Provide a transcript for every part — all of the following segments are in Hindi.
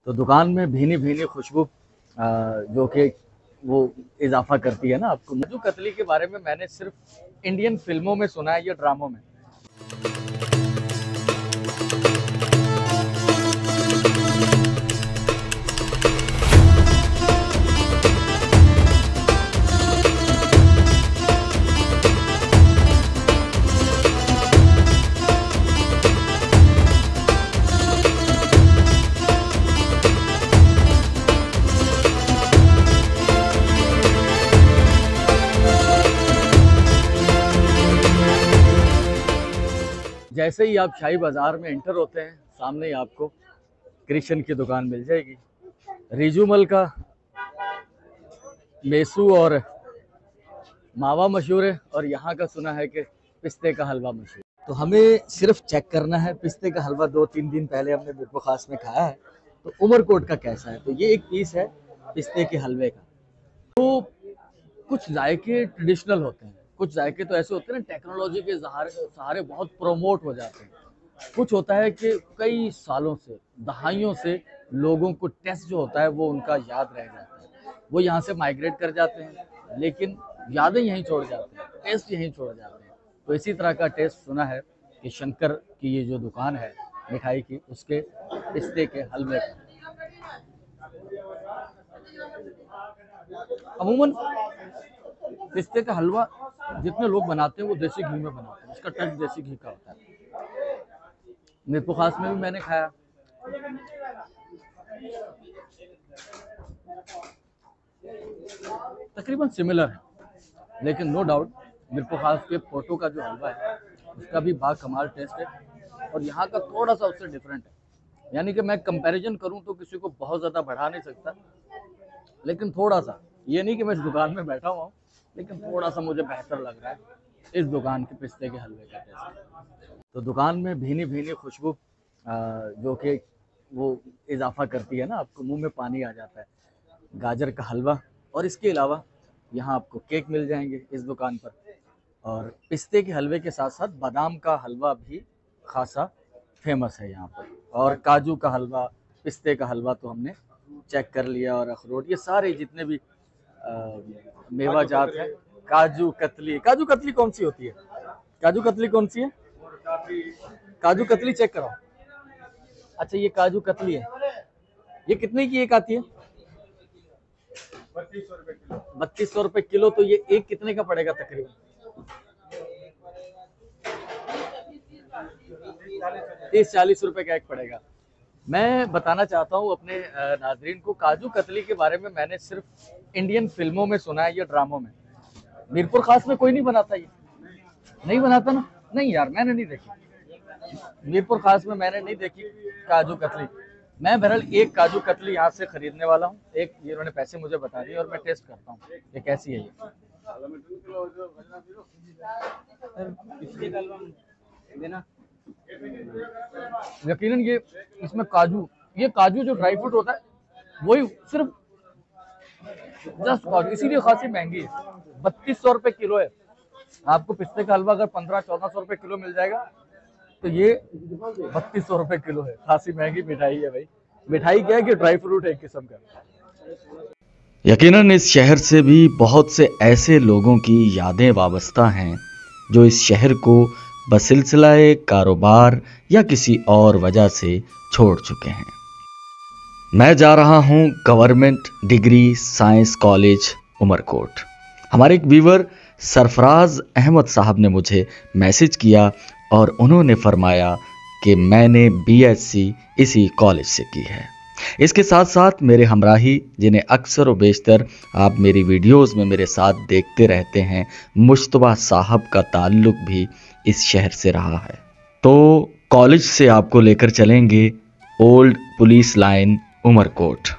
तो दुकान में भीनी भीनी खुशबू जो कि वो इजाफा करती है ना आपको। काजू कतली के बारे में मैंने सिर्फ इंडियन फिल्मों में सुना है या ड्रामों में। जैसे ही आप शाही बाजार में एंटर होते हैं, सामने ही आपको कृष्ण की दुकान मिल जाएगी। रिजूमल का मेसू और मावा मशहूर है, और यहाँ का सुना है कि पिस्ते का हलवा मशहूर। तो हमें सिर्फ चेक करना है, पिस्ते का हलवा 2-3 दिन पहले हमने बिरबो खास में खाया है, तो उमरकोट का कैसा है। तो ये एक पीस है पिस्ते के हलवे का। तो कुछ जायके ट्रेडिशनल होते हैं, कुछ जायके तो ऐसे होते हैं ना टेक्नोलॉजी के सहारे बहुत प्रोमोट हो जाते हैं। कुछ होता है कि कई सालों से, दहाइयों से लोगों को टेस्ट जो होता है वो उनका याद रह जाता है, वो यहाँ से माइग्रेट कर जाते हैं, लेकिन यादें यहीं छोड़ जाते हैं, टेस्ट यहीं छोड़ जाते हैं। तो इसी तरह का टेस्ट सुना है कि शंकर की ये जो दुकान है मिठाई की, उसके पिस्ते के हलवे का। अमूमन पिस्ते का हलवा जितने लोग बनाते हैं वो देसी घी में बनाते हैं, इसका टच देसी घी का होता है। मिरपुर खास में भी मैंने खाया, तकरीबन सिमिलर है, लेकिन नो डाउट मिरपुर खास के फोटो का जो हलवा है उसका भी बाकमाल टेस्ट है, और यहाँ का थोड़ा सा उससे डिफरेंट है। यानी कि मैं कंपैरिजन करूँ तो किसी को बहुत ज़्यादा बढ़ा नहीं सकता, लेकिन थोड़ा सा, ये नहीं कि मैं इस दुकान में बैठा हुआ हूँ, लेकिन थोड़ा सा मुझे बेहतर लग रहा है इस दुकान के पिस्ते के हलवे का टेस्ट। तो दुकान में भीनी भीनी खुशबू जो कि वो इजाफा करती है ना, आपको मुंह में पानी आ जाता है। गाजर का हलवा, और इसके अलावा यहाँ आपको केक मिल जाएंगे इस दुकान पर, और पिस्ते के हलवे के साथ साथ बादाम का हलवा भी खासा फेमस है यहाँ पर, और काजू का हलवा, पिस्ते का हलवा तो हमने चेक कर लिया, और अखरोट, ये सारे जितने भी मेवा जात है। काजू कतली, काजू कतली कौन सी होती है? काजू कतली कौन सी है? काजू कतली चेक करो। अच्छा, ये काजू कतली है, ये कितने की एक आती है? 3200 रुपए किलो। तो ये एक कितने का पड़ेगा तकरीबन? 30-40 रुपए का एक पड़ेगा। मैं बताना चाहता हूँ अपने नाजरीन को, काजू कतली के बारे में मैंने सिर्फ इंडियन फिल्मों में सुना है या ड्रामों में। मीरपुर खास में कोई नहीं बनाता, ये नहीं बनाता ना? नहीं यार, मैंने नहीं देखी मीरपुर खास में, मैंने नहीं देखी काजू कतली। मैं बहरहाल एक काजू कतली यहाँ से खरीदने वाला हूँ, एक ये उन्होंने पैसे मुझे बता दिए, और मैं टेस्ट करता हूँ ये कैसी है। ये यकीनन ये इसमें काजू, ये काजू जो ड्राई फ्रूट होता है वही सिर्फ जस्ट काजू, इसीलिए खासी महंगी है। 3200 रुपए किलो है। आपको पिस्ते का हलवा अगर 1500-1400 रुपए किलो मिल जाएगा, तो ये 3200 रुपए किलो है। खासी महंगी मिठाई है भाई। मिठाई क्या है कि ड्राई फ्रूट है एक किस्म का। यकीनन इस शहर से भी बहुत से ऐसे लोगों की यादें वाबस्ता हैं जो इस शहर को बसिलसिलाए कारोबार या किसी और वजह से छोड़ चुके हैं। मैं जा रहा हूं government degree science college Umarkot. हमारे एक व्यूअर सरफराज अहमद साहब ने मुझे मैसेज किया और उन्होंने फरमाया कि मैंने बीएससी इसी कॉलेज से की है। इसके साथ साथ मेरे हमराही, जिन्हें अक्सर व बेशतर आप मेरी वीडियोस में मेरे साथ देखते रहते हैं, मुश्तबा साहब का ताल्लुक भी इस शहर से रहा है। तो कॉलेज से आपको लेकर चलेंगे ओल्ड पुलिस लाइन उमरकोट।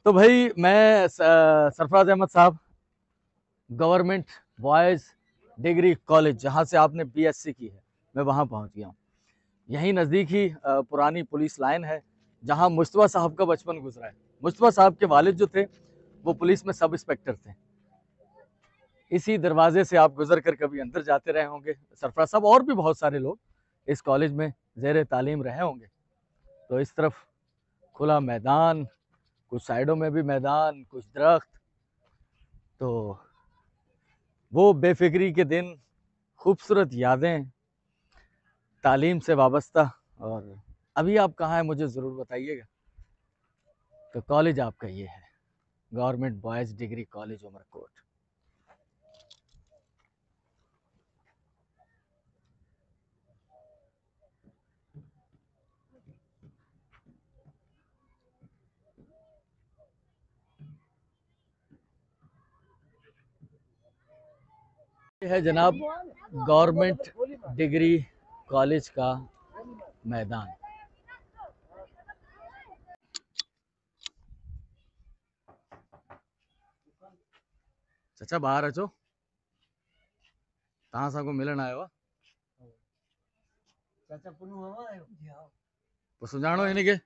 तो भाई मैं सरफराज अहमद साहब, गवर्नमेंट बॉयज़ डिग्री कॉलेज जहाँ से आपने बीएससी की है, मैं वहाँ पहुँच गया हूँ। यहीं नज़दीक ही पुरानी पुलिस लाइन है जहाँ मुस्तफ़ा साहब का बचपन गुजरा है। मुस्तफ़ा साहब के वालिद जो थे वो पुलिस में सब इंस्पेक्टर थे। इसी दरवाजे से आप गुजर कर कभी अंदर जाते रहे होंगे सरफराज साहब, और भी बहुत सारे लोग इस कॉलेज में ज़ेर तालीम रहे होंगे। तो इस तरफ खुला मैदान, कुछ साइडों में भी मैदान, कुछ दरख्त, तो वो बेफिक्री के दिन, खूबसूरत यादें, तालीम से वाबस्ता। और अभी आप कहाँ हैं मुझे ज़रूर बताइएगा। तो कॉलेज आपका ये है, government boys degree college Umarkot. ये है जनाब गवर्नमेंट डिग्री कॉलेज का मैदान। चाचा बाहर अचो, तहां सां को मिलन आयो आहे। चाचा पुनू हवा आयो पोइ सुञाणो हिन खे?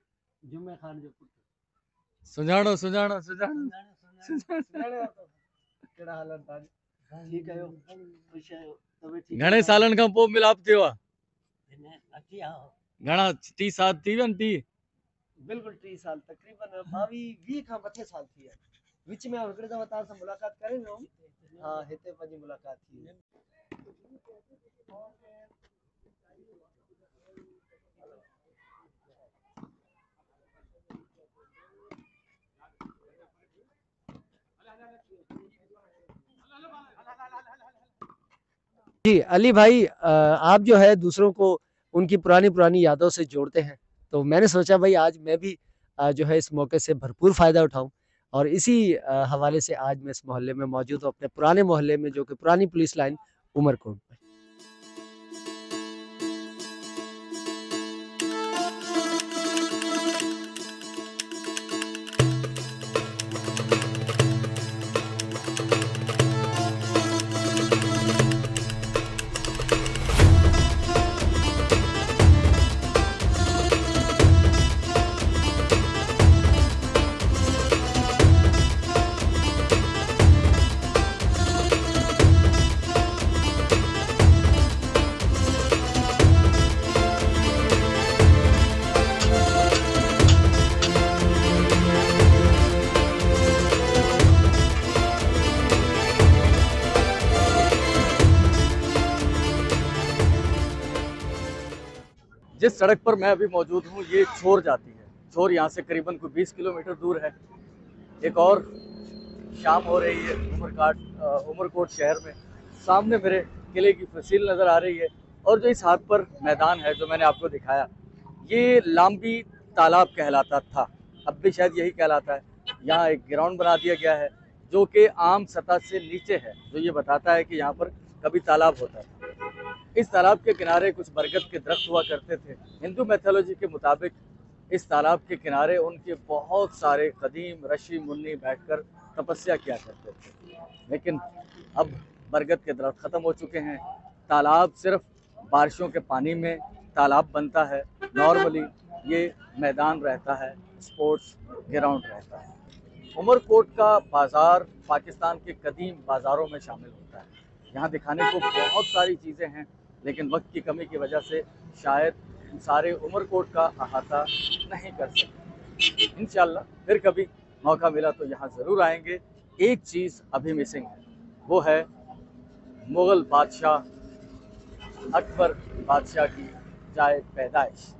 जुमे खान जो पुट सुञाणो सुञाणो सुञाणो। केड़ा हालत तां? ठीक आयो, खुश आयो, तबे ठीक। घणे सालन खां पोइ मिलाप थियो आहे? अची आओ। घणा 30 साल थी विया? 30 बिल्कुल 30 साल, तकरीबन 22 खां मथे साल थी है। विच में हिकड़े दफा तां सां मुलाकात करे न। हां, हिते पंहिंजी मुलाकात थी। जी अली भाई, आप जो है दूसरों को उनकी पुरानी पुरानी यादों से जोड़ते हैं, तो मैंने सोचा भाई आज मैं भी जो है इस मौके से भरपूर फ़ायदा उठाऊं, और इसी हवाले से आज मैं इस मोहल्ले में मौजूद हूँ, अपने पुराने मोहल्ले में, जो कि पुरानी पुलिस लाइन उमरकोट में। जिस सड़क पर मैं अभी मौजूद हूँ ये छोर जाती है। छोर यहाँ से करीबन कोई 20 किलोमीटर दूर है। एक और शाम हो रही है उमरकोट शहर में। सामने मेरे किले की फसील नज़र आ रही है, और जो इस हाथ पर मैदान है जो मैंने आपको दिखाया, ये लांबी तालाब कहलाता था, अब भी शायद यही कहलाता है। यहाँ एक ग्राउंड बना दिया गया है जो कि आम सतह से नीचे है, जो ये बताता है कि यहाँ पर कभी तालाब होता था। इस तालाब के किनारे कुछ बरगद के दरख्त हुआ करते थे। हिंदू मैथोलॉजी के मुताबिक इस तालाब के किनारे उनके बहुत सारे कदीम ऋषि मुन्नी बैठकर तपस्या किया करते थे, लेकिन अब बरगद के दरख्त ख़त्म हो चुके हैं। तालाब सिर्फ बारिशों के पानी में तालाब बनता है। नॉर्मली ये मैदान रहता है, स्पोर्ट्स ग्राउंड रहता है। उमरकोट का बाज़ार पाकिस्तान के कदीम बाज़ारों में शामिल होता है। यहाँ दिखाने को बहुत सारी चीज़ें हैं, लेकिन वक्त की कमी की वजह से शायद सारे उमरकोट का अहाता नहीं कर सकते। इंशाल्लाह फिर कभी मौका मिला तो यहाँ ज़रूर आएंगे। एक चीज़ अभी मिसिंग है, वो है मुग़ल बादशाह अकबर बादशाह की जाए पैदाइश।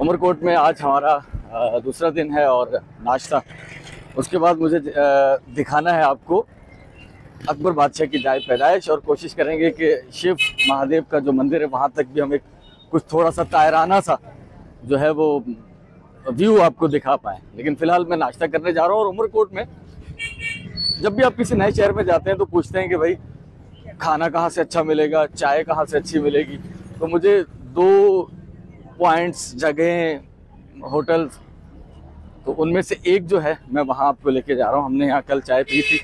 उमरकोट में आज हमारा दूसरा दिन है और नाश्ता, उसके बाद मुझे दिखाना है आपको अकबर बादशाह की जाए पैदाइश, और कोशिश करेंगे कि शिव महादेव का जो मंदिर है वहाँ तक भी हम एक कुछ थोड़ा सा तायराना सा जो है वो व्यू आपको दिखा पाएँ। लेकिन फ़िलहाल मैं नाश्ता करने जा रहा हूँ, और उमरकोट में जब भी आप किसी नए शहर में जाते हैं तो पूछते हैं कि भाई खाना कहाँ से अच्छा मिलेगा, चाय कहाँ से अच्छी मिलेगी। तो मुझे 2 पॉइंट्स, जगह, होटल्स, तो उनमें से एक जो है मैं वहाँ आपको लेके जा रहा हूँ। हमने यहाँ कल चाय पी थी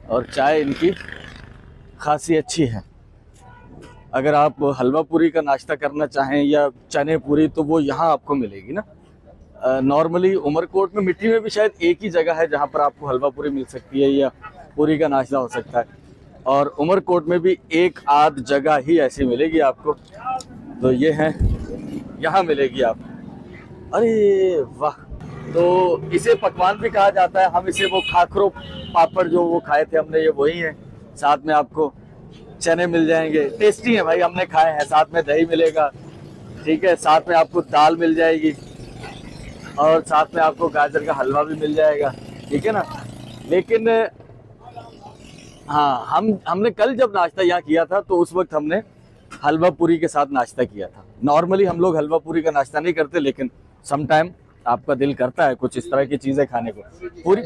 और चाय इनकी खासी अच्छी है। अगर आप हलवा पूरी का नाश्ता करना चाहें या चने पूरी तो वो यहाँ आपको मिलेगी ना। नॉर्मली उमरकोट में, मिट्टी में भी शायद एक ही जगह है जहाँ पर आपको हलवा पूरी मिल सकती है या पूरी का नाश्ता हो सकता है, और उमरकोट में भी एक आध जगह ही ऐसी मिलेगी आपको। तो ये है, यहाँ मिलेगी आपको। अरे वाह! तो इसे पकवान भी कहा जाता है। हम इसे वो खाखरो पापड़ जो वो खाए थे हमने, ये वही है। साथ में आपको चने मिल जाएंगे, टेस्टी है भाई, हमने खाए हैं। साथ में दही मिलेगा, ठीक है, साथ में आपको दाल मिल जाएगी और साथ में आपको गाजर का हलवा भी मिल जाएगा, ठीक है ना। लेकिन हाँ, हमने कल जब नाश्ता यहाँ किया था तो उस वक्त हमने हलवा पूरी के साथ नाश्ता किया था। नॉर्मली हम लोग हलवा पूरी का नाश्ता नहीं करते, लेकिन सम टाइम आपका दिल करता है कुछ इस तरह की चीज़ें खाने को।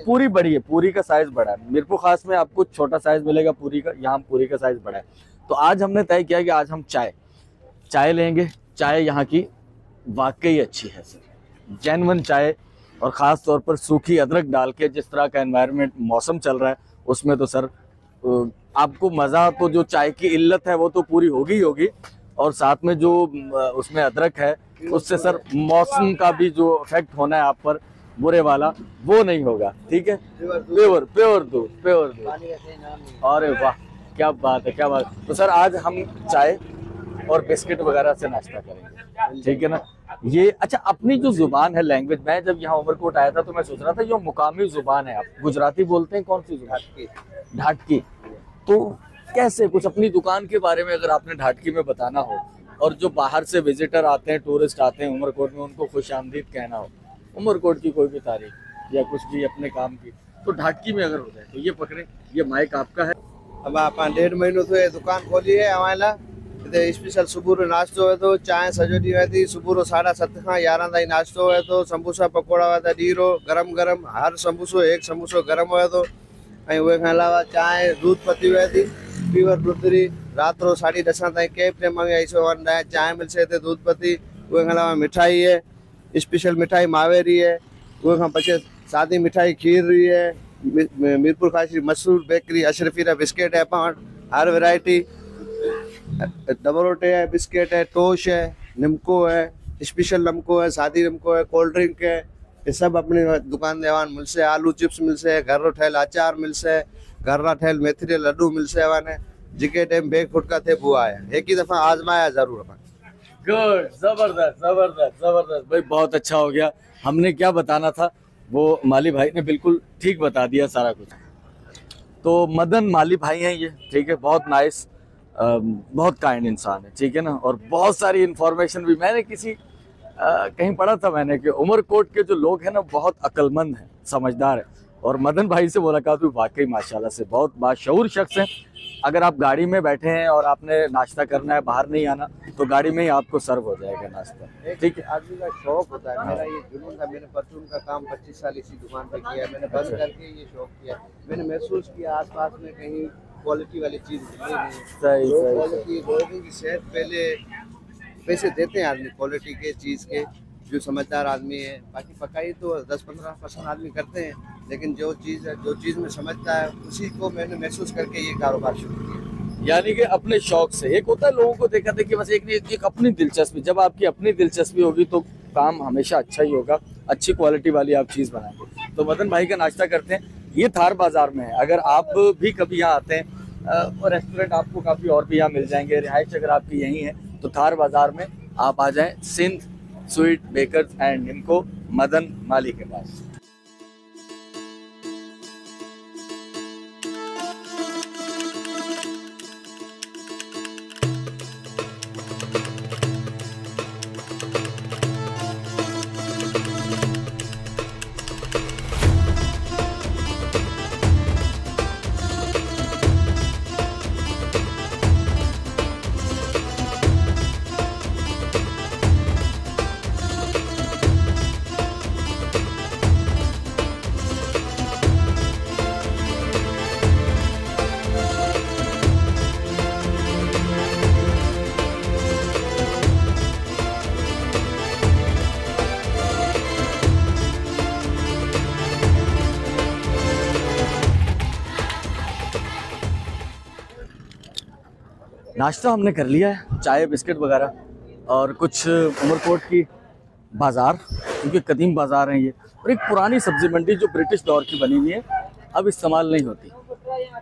पूरी बड़ी है, पूरी का साइज़ बड़ा है। मीरपुर खास में आपको छोटा साइज़ मिलेगा पूरी का, यहाँ पूरी का साइज़ बड़ा है। तो आज हमने तय किया कि आज हम चाय लेंगे। चाय यहाँ की वाकई अच्छी है सर, जेन्युइन चाय, और ख़ास तौर पर सूखी अदरक डाल के। जिस तरह का एनवायरनमेंट, मौसम चल रहा है उसमें तो सर आपको मज़ा, तो जो चाय की इल्लत है वो तो पूरी होगी ही होगी, और साथ में जो उसमें अदरक है उससे सर मौसम का भी जो इफेक्ट होना है आप पर बुरे वाला, वो नहीं होगा, ठीक है। प्योर दूध। अरे वाह, क्या बात है, क्या बात। तो सर आज हम चाय और बिस्किट वगैरह से नाश्ता करेंगे, ठीक है ना। ये अच्छा, अपनी जो जुबान है, लैंग्वेज, मैं जब यहाँ उमरकोट आया था तो मैं सोच रहा था जो मुकामी जुबान है, आप गुजराती बोलते हैं, कौन सी जुबान? ढाटकी। तो कैसे, कुछ अपनी दुकान के बारे में अगर आपने ढाटकी में बताना हो, और जो बाहर से विजिटर आते हैं, टूरिस्ट आते हैं उमरकोट में, उनको खुशामदीद कहना हो, उमरकोट की कोई भी तारीख या कुछ भी अपने काम की, तो ढाटकी में अगर हो जाए तो ये पकड़े, ये माइक आपका है। अब आप 1.5 महीनों से दुकान खोली है हमारा स्पेशल। सुबह नाश्तो है तो चाय सॼो ॾींहुं है थी। सुबह 7:30 खां 11 ताईं नाश्तो है तो संबूसा पकोड़ा है ॾीरो गरम गरम, हर संबूसो एक संबूसो गरम है तो। उहे खां अलावा चाय दूध पत्ती है थी, प्योर दूधरी। रात रो 10:30 ताईं के प्रेम में आई सो चाय मिल से दूध पत्ती। उहे खां अलावा मिठाई है, स्पेशल मिठाई मावेरी है। उहे खां पछे सादी मिठाई खीर रही है। मीरपुर खास की मशहूर बेकरी अशरफीरा बिस्किट है, पान हर वैरायटी। डबल रोटे है, बिस्किट है, टोश है, निमको है, स्पेशल नमको है, सादी नमको है, कोल्ड ड्रिंक है। ये सब अपनी दुकान देवान मिल से। आलू चिप्स मिल से, घर रो ठहल अचार मिल से, घर रा ठहल मेथी रे लड्डू मिल से। वाने जिके टाइम बेग फुटका थे बुआ है, एक ही दफा आजमाया जरूर। गुड, जबरदस्त जबरदस्त जबरदस्त भाई, बहुत अच्छा हो गया। हमने क्या बताना था वो माली भाई ने बिल्कुल ठीक बता दिया सारा कुछ। तो मदन माली भाई हैं ये, ठीक है, बहुत नाइस, बहुत काइंड इंसान है, ठीक है ना। और बहुत सारी इन्फॉर्मेशन भी मैंने कहीं पढ़ा था मैंने कि उमरकोट के जो लोग हैं ना बहुत अक्लमंद हैं, समझदार है। और मदन भाई से मुलाकात हुई, वाकई माशाल्लाह से बहुत बाशऊर शख्स हैं। अगर आप गाड़ी में बैठे हैं और आपने नाश्ता करना है, बाहर नहीं आना, तो गाड़ी में ही आपको सर्व हो जाएगा नाश्ता, ठीक है। आदमी का शौक होता है, मेरा ये जुनून था। मैंने परचून का काम 25 साल इसी दुकान पे किया है। मैंने बंद करके ये शौक किया। मैंने महसूस किया आसपास में कहीं क्वालिटी वाली चीज़ मिली नहीं। सही क्वालिटी, लोगों की सेहत पहले, पैसे देते हैं आदमी क्वालिटी के चीज़ के, जो समझदार आदमी है। बाकी पकाई तो 10-15% आदमी करते हैं, लेकिन जो चीज़ में समझता है उसी को मैंने महसूस करके ये कारोबार शुरू किया। यानी कि अपने शौक से। एक होता है लोगों को देखा था कि बस एक अपनी दिलचस्पी, जब आपकी अपनी दिलचस्पी होगी तो काम हमेशा अच्छा ही होगा, अच्छी क्वालिटी वाली आप चीज़ बनाएंगे। तो मदन भाई का नाश्ता करते हैं, ये थार बाज़ार में है। अगर आप भी कभी यहाँ आते हैं, और रेस्टोरेंट आपको काफ़ी और भी यहाँ मिल जाएंगे, रिहाइश अगर आपकी यहीं है तो थार बाज़ार में आप आ जाएं, Sindh sweet bakers and Nimco, Madan Mali के पास। नाश्ता हमने कर लिया है, चाय बिस्किट वगैरह, और कुछ उमरकोट की बाज़ार, क्योंकि कदीम बाज़ार है ये, और एक पुरानी सब्जी मंडी जो ब्रिटिश दौर की बनी हुई है, अब इस्तेमाल नहीं होती,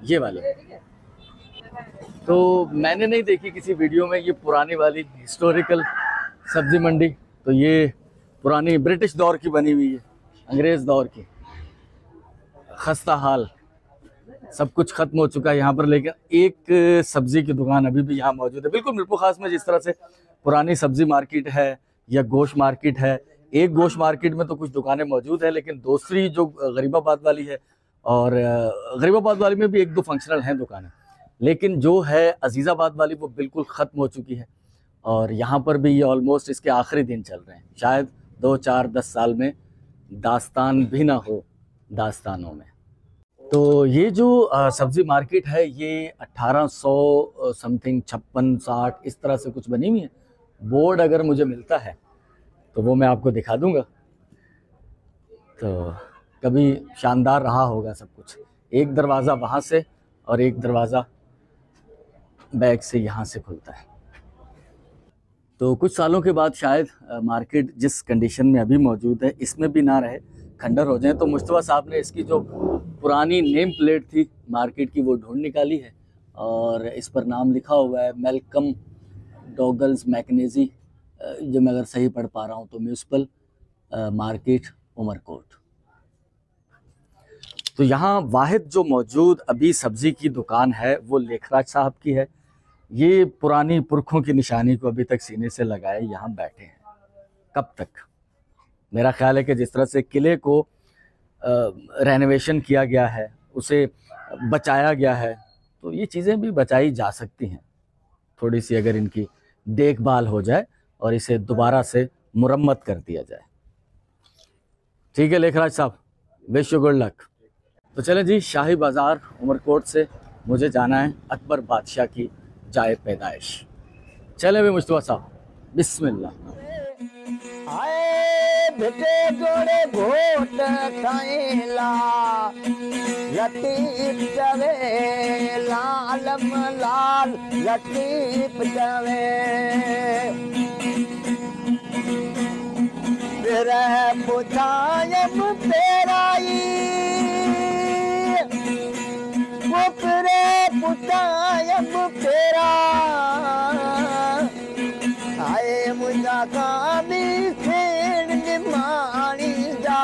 ये वाली। तो मैंने नहीं देखी किसी वीडियो में ये पुरानी वाली हिस्टोरिकल सब्जी मंडी, तो ये पुरानी ब्रिटिश दौर की बनी हुई है, अंग्रेज़ दौर की। खस्ता हाल, सब कुछ ख़त्म हो चुका है यहाँ पर, लेकिन एक सब्ज़ी की दुकान अभी भी यहाँ मौजूद है, बिल्कुल मिरपुर खास में जिस तरह से पुरानी सब्ज़ी मार्केट है या गोश्त मार्केट है। एक गोश्त मार्केट में तो कुछ दुकानें मौजूद है, लेकिन दूसरी जो गरीबाबाद वाली है, और गरीबाबाद वाली में भी एक दो फंक्शनल हैं दुकानें, लेकिन जो है अजीज़ाबाद वाली वो बिल्कुल ख़त्म हो चुकी है। और यहाँ पर भी ये ऑलमोस्ट इसके आखिरी दिन चल रहे हैं, शायद 2, 4, 10 साल में दास्तान भी ना हो दास्तानों में। तो ये जो सब्ज़ी मार्केट है ये 1800 समथिंग 56, 60 इस तरह से कुछ बनी हुई है। बोर्ड अगर मुझे मिलता है तो वो मैं आपको दिखा दूंगा। तो कभी शानदार रहा होगा सब कुछ। एक दरवाज़ा वहाँ से और एक दरवाज़ा बैक से यहाँ से खुलता है। तो कुछ सालों के बाद शायद मार्केट जिस कंडीशन में अभी मौजूद है इसमें भी ना रहे, खंडर हो जाए। तो मुस्तफा साहब ने इसकी जो पुरानी नेम प्लेट थी मार्केट की वो ढूंढ निकाली है, और इस पर नाम लिखा हुआ है मेलकम डॉगल्स मैकेनेजी, जो मैं अगर सही पढ़ पा रहा हूँ तो म्यूनसिपल मार्केट उमरकोट। तो यहाँ वाहिद जो मौजूद अभी सब्ज़ी की दुकान है वो लेखराज साहब की है। ये पुरानी पुरखों की निशानी को अभी तक सीने से लगाए यहाँ बैठे हैं। कब तक? मेरा ख्याल है कि जिस तरह से किले को रेनोवेशन किया गया है, उसे बचाया गया है, तो ये चीज़ें भी बचाई जा सकती हैं थोड़ी सी, अगर इनकी देखभाल हो जाए और इसे दोबारा से मुरम्मत कर दिया जाए। ठीक है लेखराज साहब, विश यू गुड लक। तो चलें जी, शाही बाज़ार उमरकोट से मुझे जाना है अकबर बादशाह की जाए पैदाइश। चले भी मुस्तफा साहब, बिस्मिल्लाह। आए बेटे जोड़े घोट खाएला लतीफ जावे लालम लाल लतीफ जावे तेरा पुतायम तेराई वो तेरे पुतायम तेरा आए मुझा कामी खेण निमाणी जा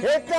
एक